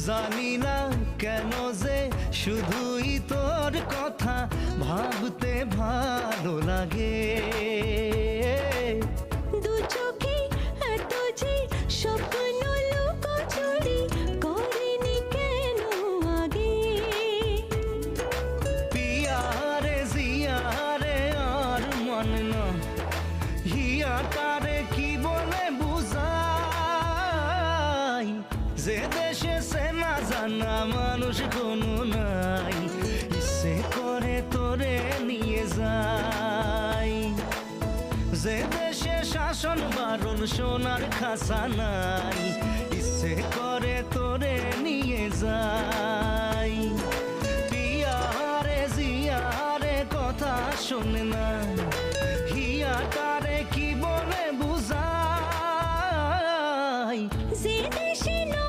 জানি না কেন যে শুধুই তোর কথা ভাবতে ভালো লাগে। দু চোখে এত যে স্বপ্ন লুকোচুরি করেনি কেন আগে। পিয়ারে জিয়ারে আর মন না হিয়াটারে কি বলে বুঝাই, যে দেশে সে না জানা মানুষ কোনো নাই, ইচ্ছে করে তোরে নিয়ে যাই। যে দেশে শাসন বারণ সোনার খাসা নাই, ইচ্ছে করে তোরে নিয়ে যাই। পিয়ারে জিয়ারে কথা শুনে